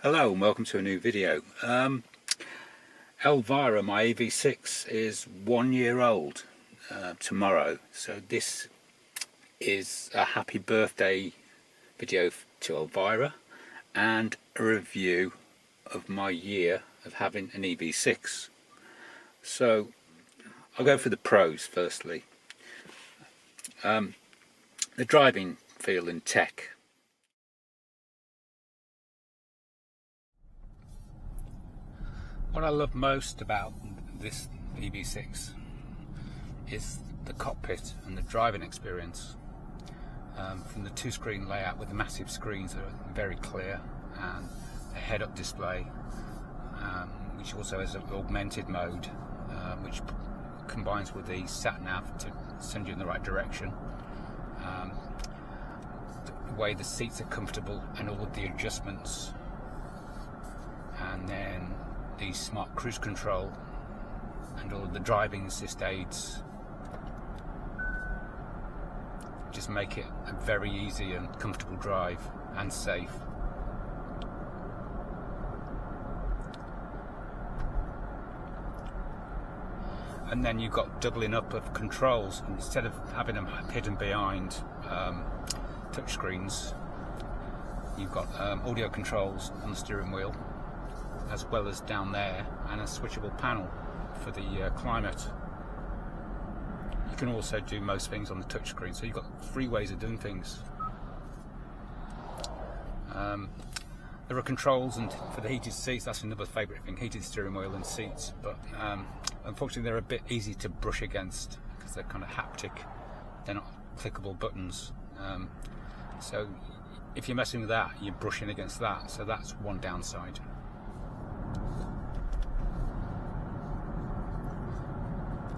Hello and welcome to a new video. Elvira, my EV6, is 1 year old tomorrow, so this is a happy birthday video to Elvira and a review of my year of having an EV6. So I'll go for the pros firstly. The driving feel and tech. What I love most about this EV6 is the cockpit and the driving experience. From the two-screen layout with the massive screens that are very clear and a head-up display, which also has an augmented mode, which combines with the sat-nav to send you in the right direction. The way the seats are comfortable and all of the adjustments, and then the smart cruise control and all of the driving assist aids just make it a very easy and comfortable drive and safe. And then you've got doubling up of controls. Instead of having them hidden behind touchscreens, you've got audio controls on the steering wheel, as well as down there, and a switchable panel for the climate. You can also do most things on the touchscreen, so you've got 3 ways of doing things. There are controls and for the heated seats. That's another favourite thing, heated steering wheel and seats, but unfortunately they're a bit easy to brush against because they're kind of haptic, they're not clickable buttons, so if you're messing with that, you're brushing against that, so that's one downside.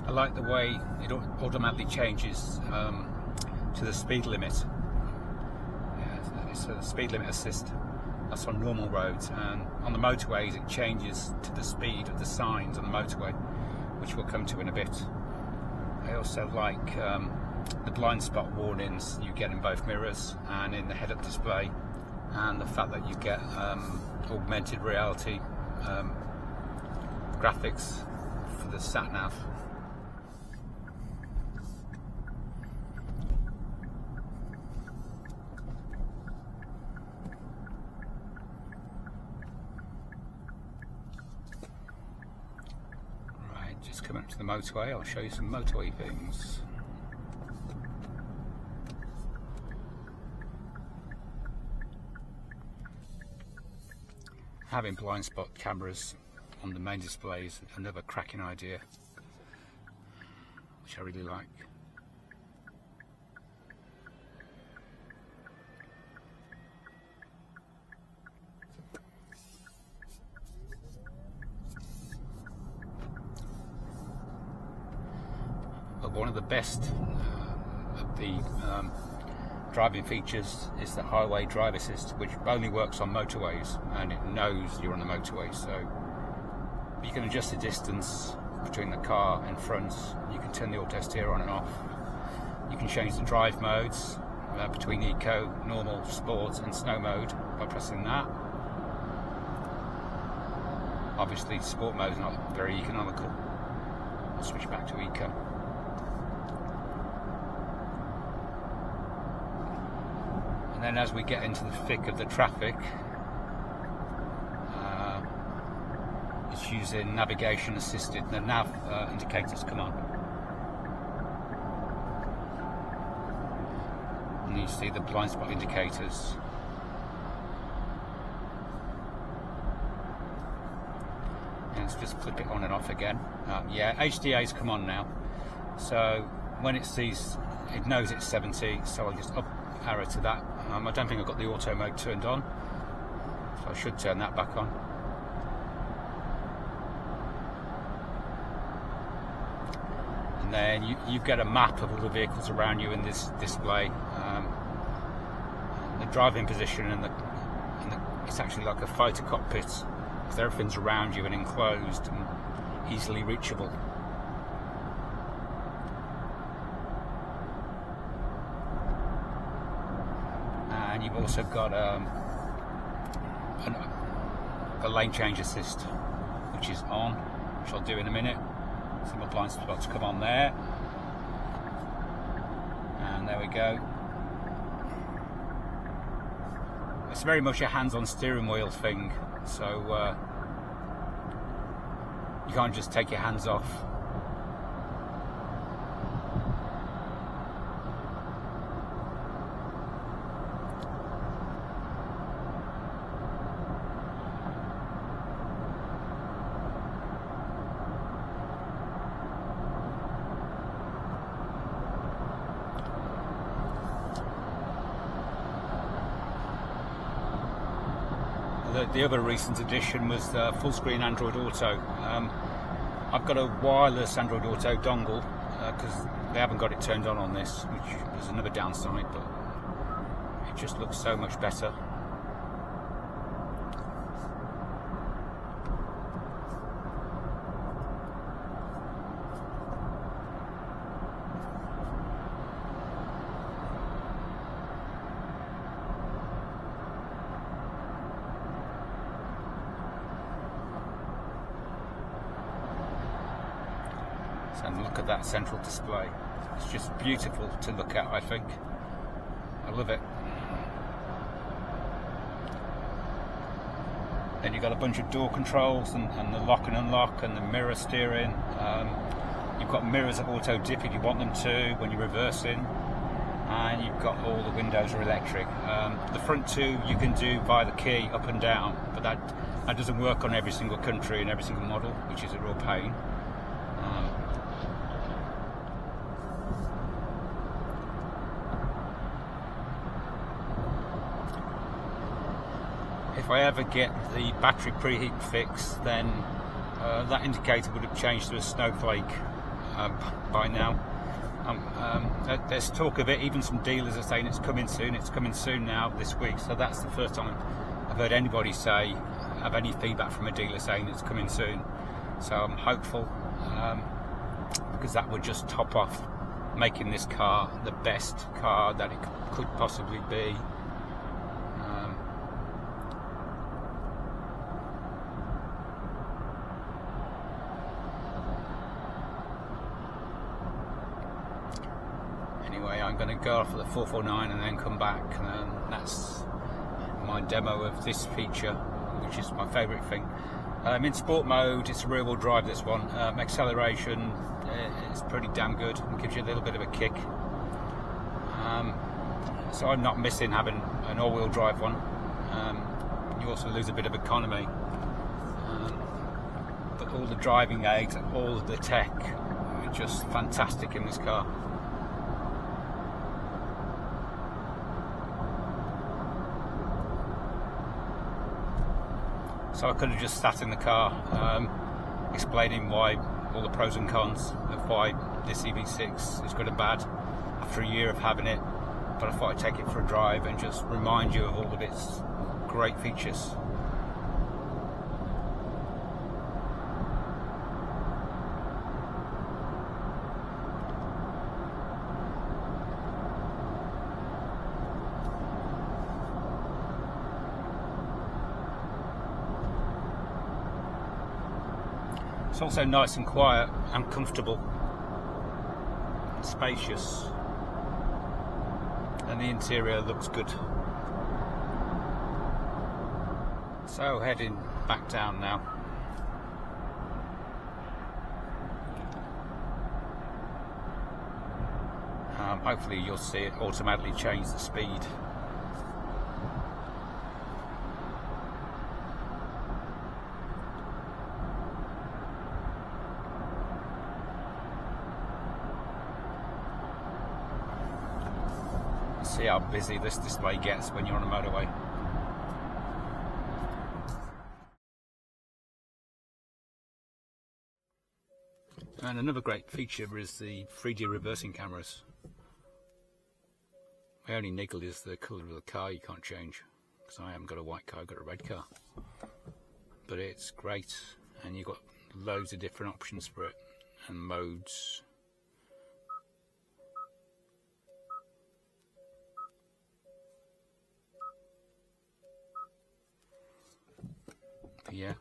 I like the way it automatically changes to the speed limit. Yeah, it's a speed limit assist. That's on normal roads, and on the motorways it changes to the speed of the signs on the motorway, which we'll come to in a bit. I also like the blind spot warnings you get in both mirrors and in the head-up display, and the fact that you get augmented reality graphics for the sat-nav. Just coming up to the motorway, I'll show you some motorway things. Having blind spot cameras on the main display is another cracking idea, which I really like. One of the best of the driving features is the highway drive assist, which only works on motorways, and it knows you're on the motorway, so you can adjust the distance between the car and front. You can turn the auto steer on and off. You can change the drive modes between eco, normal, sport and snow mode by pressing that. Obviously sport mode is not very economical. I'll switch back to eco. And then as we get into the thick of the traffic, it's using navigation assisted. The nav indicators come on, and you see the blind spot indicators. And let's just flip it on and off again. Yeah, HDA's come on now, so when it sees, it knows it's 70, so I'll just up arrow to that. I don't think I've got the auto mode turned on, so I should turn that back on. And then you get a map of all the vehicles around you in this display, the driving position, and it's actually like a fighter cockpit, because everything's around you and enclosed and easily reachable. And you've also got the lane change assist, which is on, which I'll do in a minute. See my blind spots come on there, and there we go. It's very much a hands-on steering wheel thing, so you can't just take your hands off. The other recent addition was full screen Android Auto. I've got a wireless Android Auto dongle because they haven't got it turned on this, which is another downside, but it just looks so much better. And look at that central display. It's just beautiful to look at, I think. I love it. Then you've got a bunch of door controls and the lock and unlock and the mirror steering. You've got mirrors that auto dip if you want them to when you're reversing. And you've got all the windows are electric. The front two you can do via the key up and down, but that doesn't work on every single country and every single model, which is a real pain. If I ever get the battery preheat fix, then that indicator would have changed to a snowflake by now. There's talk of it, even some dealers are saying it's coming soon now this week, so that's the first time I've heard anybody have any feedback from a dealer saying it's coming soon. So I'm hopeful, because that would just top off making this car the best car that it could possibly be. Anyway, I'm going to go off at the 449 and then come back, and that's my demo of this feature, which is my favourite thing. In sport mode, it's a rear-wheel drive, this one. Acceleration is pretty damn good and gives you a little bit of a kick. So I'm not missing having an all-wheel drive one. You also lose a bit of economy. But all the driving aids, all of the tech, are just fantastic in this car. So I could have just sat in the car explaining why all the pros and cons of why this EV6 is good and bad after a year of having it, but I thought I'd take it for a drive and just remind you of all of its great features. It's also nice and quiet and comfortable, spacious, and the interior looks good. So heading back down now. Hopefully you'll see it automatically change the speed. See how busy this display gets when you're on a motorway. And another great feature is the 3D reversing cameras. My only niggle is the colour of the car you can't change, because I haven't got a white car, I've got a red car. But it's great, and you've got loads of different options for it, and modes. yeah,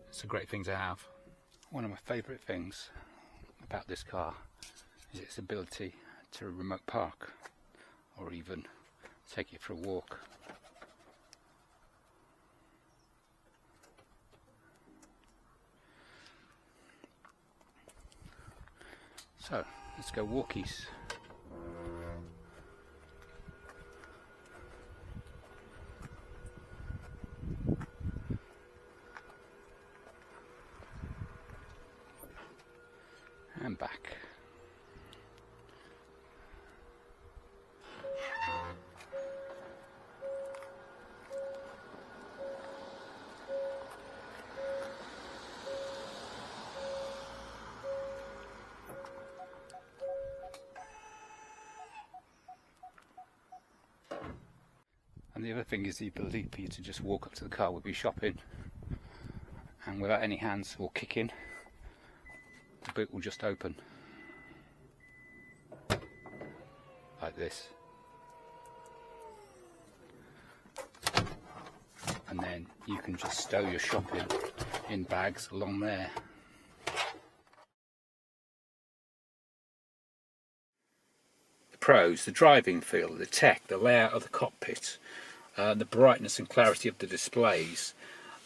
it's a great thing to have. One of my favourite things about this car is its ability to remote park or even take it for a walk. So let's go walkies. And back. And the other thing is the ability for you to just walk up to the car with your shopping, and without any hands or kicking, the boot will just open like this, and then you can just stow your shopping in bags along there. The pros: the driving feel, the tech, the layout of the cockpit, the brightness and clarity of the displays,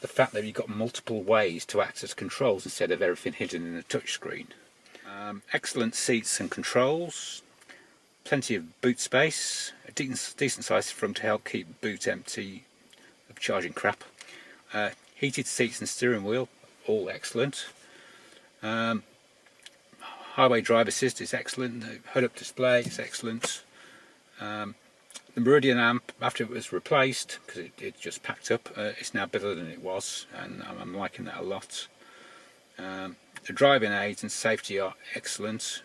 the fact that you've got multiple ways to access controls instead of everything hidden in a touchscreen. Excellent seats and controls, plenty of boot space, a decent size front to help keep boot empty of charging crap, heated seats and steering wheel, all excellent. Highway drive assist is excellent, the head-up display is excellent. The Meridian amp, after it was replaced, because it just packed up, it's now better than it was, and I'm liking that a lot. The driving aids and safety are excellent.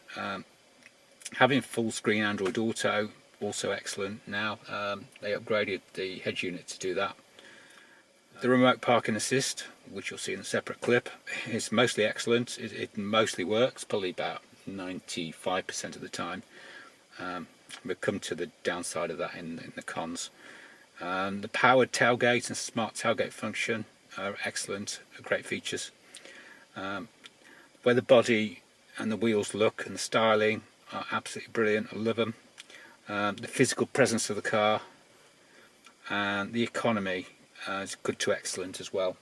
Having full screen Android Auto, also excellent now. They upgraded the head unit to do that. The remote parking assist, which you'll see in a separate clip, is mostly excellent. It mostly works, probably about 95% of the time. We'll come to the downside of that in the cons. The powered tailgate and smart tailgate function are excellent, great features. Where the body and the wheels look and the styling are absolutely brilliant, I love them. The physical presence of the car and the economy is good to excellent as well.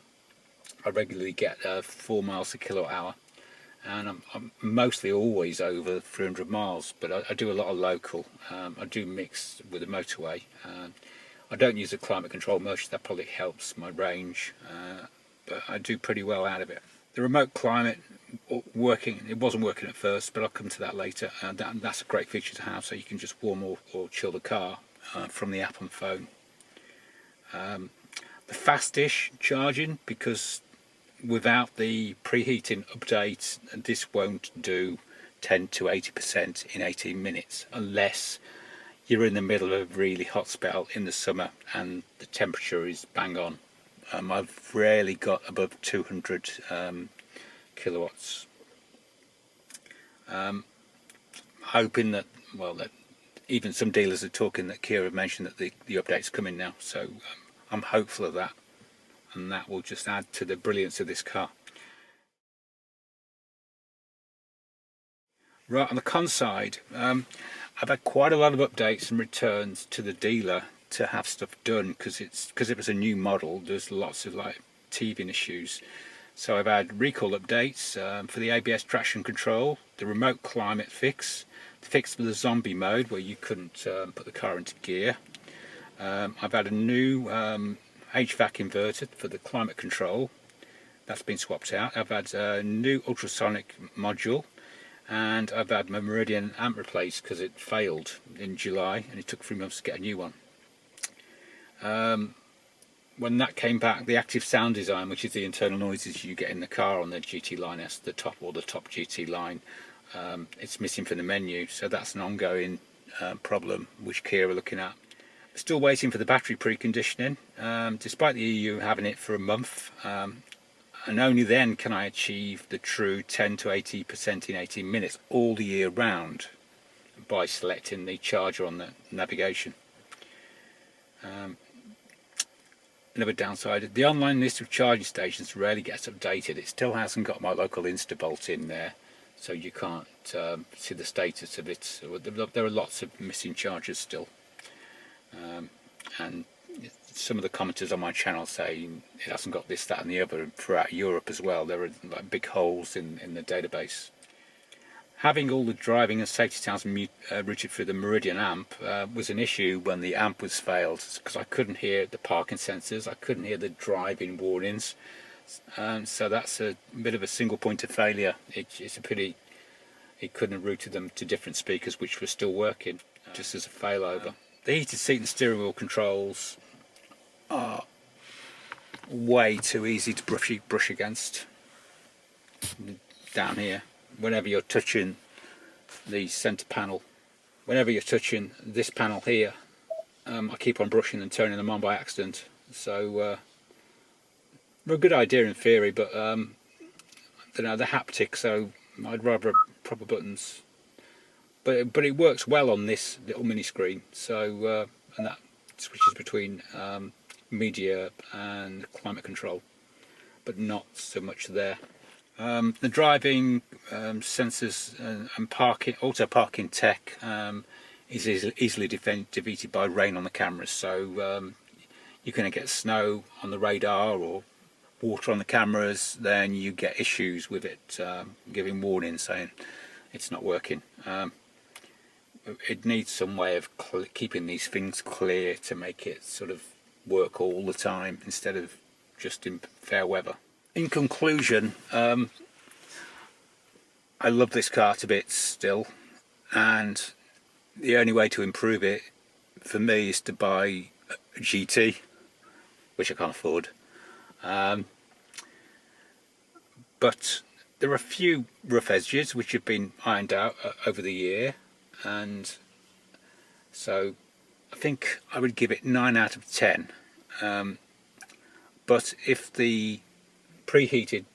I regularly get 4 miles a kilowatt hour, and I'm mostly always over 300 miles, but I do a lot of local. I do mix with the motorway. I don't use a climate control much, that probably helps my range, but I do pretty well out of it. The remote climate working, it wasn't working at first, but I'll come to that later. That's a great feature to have, so you can just warm or chill the car from the app on phone. The fast-ish charging, because without the preheating update, this won't do 10 to 80% in 18 minutes unless you're in the middle of a really hot spell in the summer and the temperature is bang on. I've rarely got above 200 kilowatts. Hoping that, well, that even some dealers are talking that Kia have mentioned that the update's coming now, so I'm hopeful of that, and that will just add to the brilliance of this car. Right, on the con side, I've had quite a lot of updates and returns to the dealer to have stuff done, because it was a new model. There's lots of like teething issues, so I've had recall updates for the ABS traction control, the remote climate fix, the fix for the zombie mode where you couldn't put the car into gear. I've had a new HVAC inverter for the climate control, that's been swapped out. I've had a new ultrasonic module, and I've had my Meridian amp replaced because it failed in July and it took 3 months to get a new one. When that came back, the active sound design, which is the internal noises you get in the car on the GT Line S, the top GT line, it's missing from the menu, so that's an ongoing problem which Kia are looking at. Still waiting for the battery preconditioning, despite the EU having it for a month, and only then can I achieve the true 10 to 80% in 18 minutes all the year round by selecting the charger on the navigation. another downside. The online list of charging stations rarely gets updated. It still hasn't got my local Instabolt in there, so you can't see the status of it. There are lots of missing chargers still, and some of the commenters on my channel say it hasn't got this, that and the other. Throughout Europe as well, there are like big holes in the database. Having all the driving and safety sounds routed through the Meridian amp was an issue when the amp was failed, because I couldn't hear the parking sensors, I couldn't hear the driving warnings, so that's a bit of a single point of failure. It's a pity it couldn't have routed them to different speakers which were still working, just as a failover. The heated seat and steering wheel controls are way too easy to brush against down here. Whenever you're touching the centre panel, whenever you're touching this panel here, I keep on brushing and turning them on by accident. So they're a good idea in theory, but I don't know, they're haptic, so I'd rather proper buttons. But it works well on this little mini screen. So and that switches between media and climate control, but not so much there. The driving sensors and parking, auto parking tech is easily defeated by rain on the cameras. So you're going to get snow on the radar or water on the cameras, then you get issues with it giving warnings saying it's not working. It needs some way of keeping these things clear to make it sort of work all the time instead of just in fair weather. In conclusion, I love this car to bits still, and the only way to improve it for me is to buy a GT, which I can't afford. But there are a few rough edges which have been ironed out over the year, and so I think I would give it 9 out of 10. But if the preheated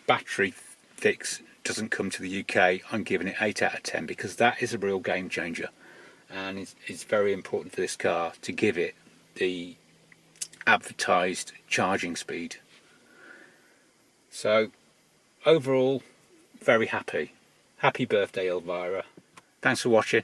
battery fix doesn't come to the UK, I'm giving it 8 out of 10, because that is a real game changer, and it's very important for this car to give it the advertised charging speed. So overall, very happy. Happy birthday, Elvira. Thanks for watching.